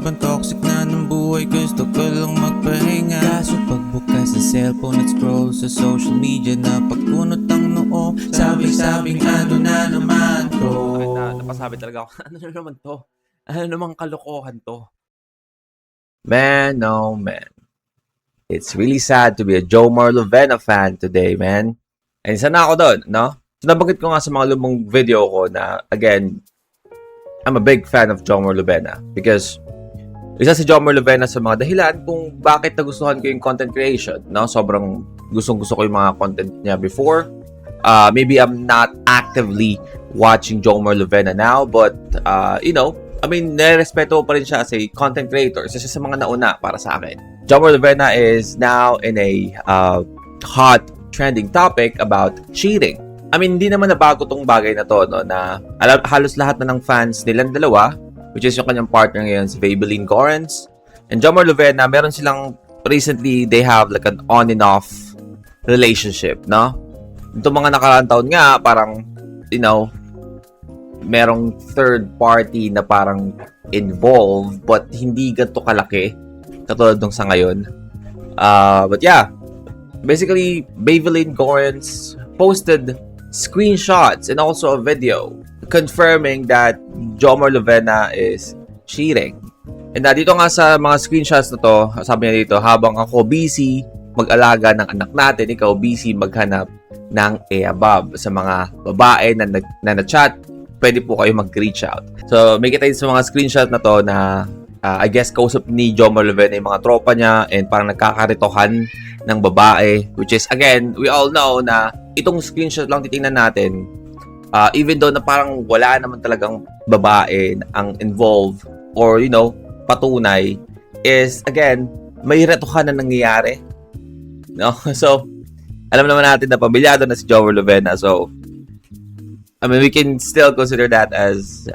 sobrang toxic na ng buhay, gusto ko lang magpahinga. Kaso pagbukas sa cellphone at scroll sa social media, na pagkunot ang noo, sabing ano na naman to. Napasabi talaga ako, ano na naman to? Ano namang kalokohan to? Man, oh man. It's really sad to be a Jomar Lovena fan today, man. And isa na ako doon, no? So, nabanggit ko nga sa mga lumang video ko na, again, I'm a big fan of Jomar Lovena because isa si Jomar Lovena sa mga dahilan kung bakit nagustuhan ko yung content creation, no? Sobrang gustong-gusto ko yung mga content niya before. Maybe I'm not actively watching Jomar Lovena now, but, you know, I mean, nirespeto ko pa rin siya as a content creator. Isa siya sa mga nauna para sa akin. Jomar Lovena is now in a hot trending topic about cheating. I mean, hindi naman nabago tong bagay na to, no, na halos lahat na ng fans nilang dalawa, which is yung kanyang partner ngayon, si Vabeline Correns, and Jomar Lovena, meron silang, recently, they have like an on and off relationship, no? Itong mga nakaraang taon nga, parang, you know, merong third party na parang involved, but hindi ganito kalaki, katulad nung sa ngayon. But yeah, basically, Vabeline Correns posted screenshots and also a video confirming that Jomar Lovena is cheating. And dito nga sa mga screenshots na to, sabi niya dito, habang ako busy mag-alaga ng anak natin, ikaw busy maghanap ng above. Sa mga babae na na-chat, pwede po kayo mag-reach out. So, may kita din sa mga screenshot na to na I guess kausap ni Jomar Lovena yung mga tropa niya and parang nagkakaritohan ng babae, which is, again, we all know na itong screenshot lang titingnan natin, even though na parang wala naman talagang babae ang involved or, you know, patunay, is, again, may retohan na nangyayari. No? So, alam naman natin na pamilyado na si Jomar Lovena. So, I mean, we can still consider that as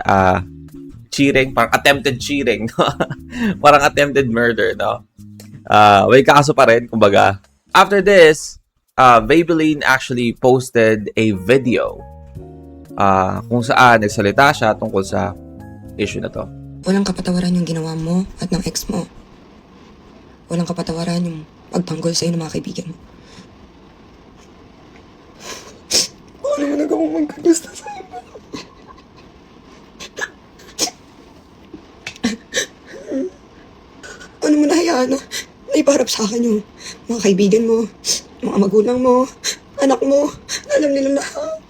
cheating, parang attempted cheating. No? Parang attempted murder, no? May kaso pa rin, kumbaga. After this, Vabeline actually posted a video kung saan nagsalita siya tungkol sa issue na to. Walang kapatawaran yung ginawa mo at ng ex mo. Walang kapatawaran yung pagtanggol sa'yo ng mga kaibigan mo. Ano yung nagawang magkagusto sa'yo? Ano mo nahayaan na naiparap sa akin yung mga kaibigan mo, mga magulang mo, anak mo, alam nilang lahat.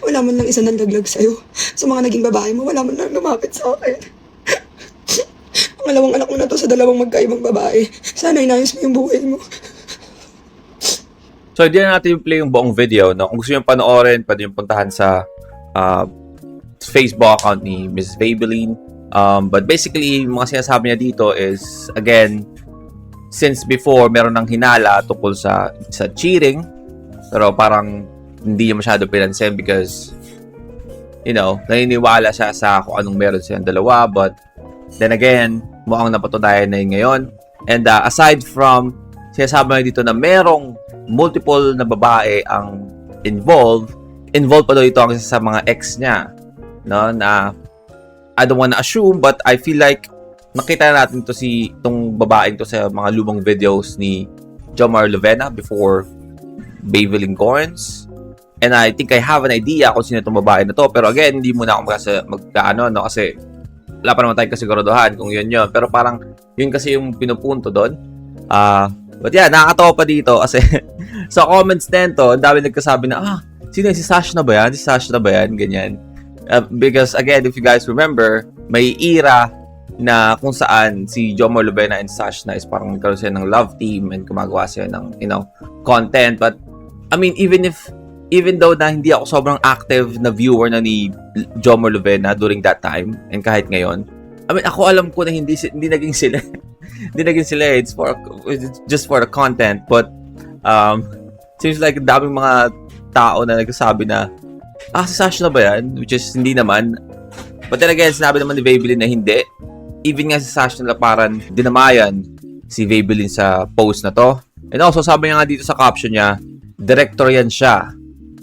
Wala man lang isa nandaglag sa'yo. Sa mga naging babae mo, wala man lang lumapit sa akin. Ang alawang anak mo na to sa dalawang magkaibang babae. Sana inayos mo yung buhay mo. So, hindi na natin yung play yung buong video, no? Kung gusto nyo panoorin, pwede yung puntahan sa Facebook account ni Ms. Vabeline. But basically, yung mga sinasabi niya dito is, again, since before, meron ng hinala tungkol sa cheating, pero parang hindi niya masyado pinansin because, you know, naniniwala siya sa kung anong meron silang dalawa. But then again, mukhang napatunayan na yun ngayon. And aside from, sinasabi niya dito na merong multiple na babae ang involved pa daw ito ang isa sa mga ex niya, no, na I don't wanna assume, but I feel like nakita na natin itong babaeng to sa mga lumang videos ni Jomar Lovena before Vabeline Correns. And I think I have an idea kung sino itong babae na to. Pero again, hindi muna ako magkaano, no? Kasi wala pa naman tayong kasiguraduhan kung yun. Pero parang yun kasi yung pinupunto doon. But yeah, nakakatawa pa dito kasi sa comments nito, ang dami nagkasabi na, sino si Sash na ba yan? Si Sash na ba yan? Ganyan. Because again, if you guys remember, may era na kung saan si Jomar Lovena and Sash na is parang nagkaroon sila ng love team and gumagawa sila ng, you know, content. But, I mean, even though na hindi ako sobrang active na viewer na ni Jomar Lovena during that time, and kahit ngayon, I mean, ako alam ko na hindi naging sila. Hindi naging sila. It's just for the content. But, seems like daming mga tao na nagsasabi na, si Sash na ba yan? Which is, hindi naman. But then again, sinabi naman ni Vabeline na hindi. Even nga si Sash na parang dinamayan si Vabeline sa post na to. And also, sabi niya nga dito sa caption niya, director yan siya.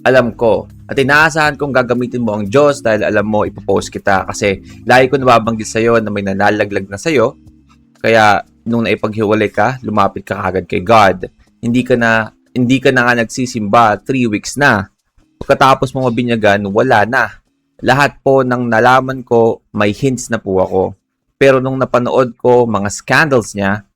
Alam ko. At inaasahan kong gagamitin mo ang Diyos dahil alam mo ipopost kita kasi lagi ko nababanggit sa'yo na may nalalaglag na sa'yo. Kaya nung naipaghiwalay ka, lumapit ka kagad kay God. Hindi ka na nga nagsisimba 3 weeks na. Pagkatapos mo mabinyagan, wala na. Lahat po ng nalaman ko, may hints na po ako. Pero nung napanood ko mga scandals niya,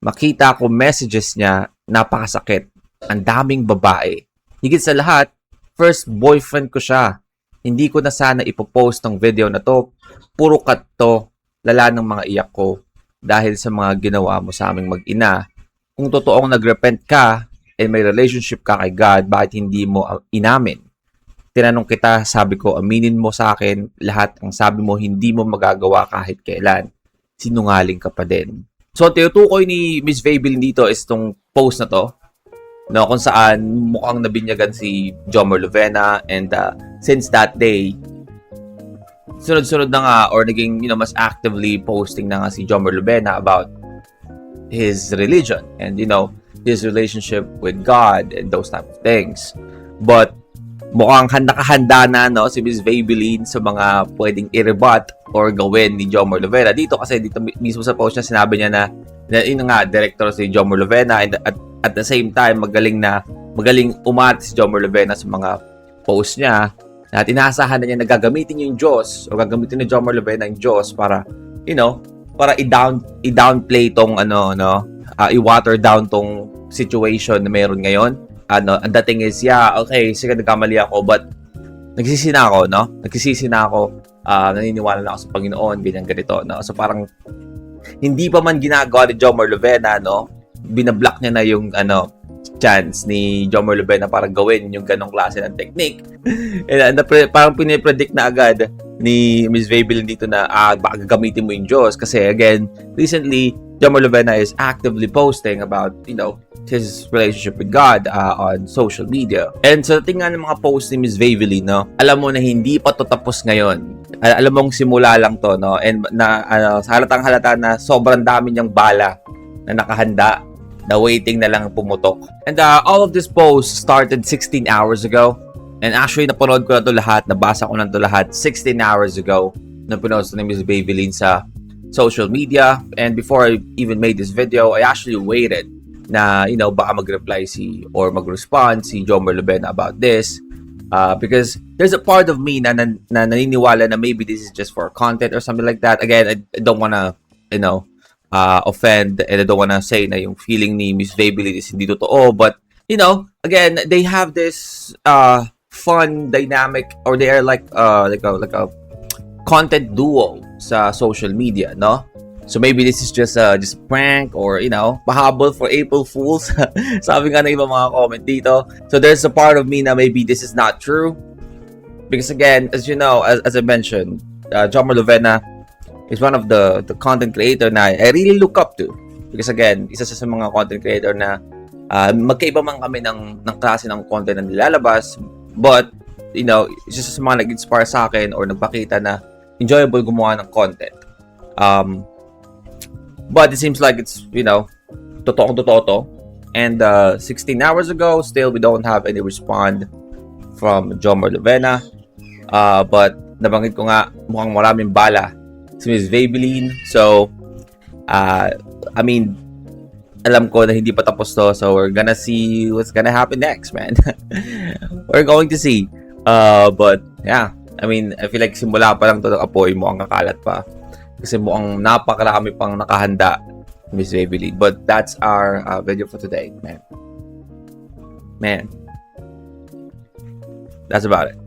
makita ko messages niya, napakasakit. Ang daming babae. Higit sa lahat, first boyfriend ko siya. Hindi ko na sana ipopost ng video na to. Puro cut to. Lala ng mga iyak ko. Dahil sa mga ginawa mo sa aming mag-ina. Kung totoong nagrepent ka and may relationship ka kay God, bakit hindi mo inamin? Tinanong kita, sabi ko, aminin mo sa akin lahat ang sabi mo hindi mo magagawa kahit kailan. Sinungaling ka pa din. So, tinutukoy ni Miss Vaybelline dito is itong post na to. No, kung saan mukhang nabinyagan si Jomar Lovena and since that day, sunod-sunod na nga or naging mas actively posting na nga si Jomar Lovena about his religion and his relationship with God and those type of things. But mukhang nakahanda na si Miss Vaybelline sa mga pwedeng i-rebut or gawin ni Jomar Lovena. Dito mismo sa post niya sinabi niya na yun nga, director si Jomar Lovena and at the same time magaling umat si Jomar Lovena sa mga post niya at inaasahan na niya na gagamitin yung Diyos o gagamitin ni Jomar Lovena yung Diyos para para i-downplay tong i-water down tong situation na meron ngayon. Ang dating is, okay, sige, nagkamali ako, but nagsisisi na ako, naniniwala na ako sa Panginoon, ganito, So, parang, hindi pa man ginagawa ni Jomar Lovena, binablock niya na yung, chance ni Jomar Lovena para gawin yung ganong klase ng technique. And, parang pinipredict na agad ni Miss Vaybelline dito na, baka gagamitin mo yung Diyos. Kasi, again, recently, Jomar Lovena is actively posting about, his relationship with God on social media. And sa tingnan ng mga posts ni Miss Vaybelline, alam mo na hindi pa to tapos ngayon. Alam mong simula lang to, and sa halatang halata na sobrang dami niyang bala na nakahanda, na waiting na lang pumutok. And all of this post started 16 hours ago. And actually, napanood ko na to lahat, nabasa ko na to lahat 16 hours ago na pinost ni Miss Vaybelline sa social media. And before I even made this video, I actually waited na baka mag-reply or mag-respond si Jomar Lovena about this because there's a part of me na naniniwala na maybe this is just for content or something like that. Again, I don't wanna offend and I don't wanna say na yung feeling ni Miss Vaybelline is hindi totoo, but again, they have this fun dynamic or they are like a content duo sa social media, So maybe this is just a prank or pahabol for April Fools. Sabi nga ng ibang mga comment dito. So there's a part of me na maybe this is not true. Because again, as you know, as I mentioned, Jomar Lovena is one of the content creator na I really look up to. Because again, isa sa mga content creator na magkaiba man kami ng klase ng content na nilalabas. But, isa sa mga nag-inspire sa akin or nagpakita na enjoyable gumawa ng content. But it seems like it's, totoo to. And 16 hours ago, still we don't have any respond from Jomar Lovena. But nabanggit ko nga, mukhang maraming bala si Miss Vaybelline. So, alam ko na hindi pa tapos to. So, we're gonna see what's gonna happen next, man. We're going to see. But, yeah. I feel like simula pa lang to ng apoy mo, ang kakalat pa. Kasi mukhang napakarami pang nakahanda, Miss Vaybelline. But that's our video for today, man. That's about it.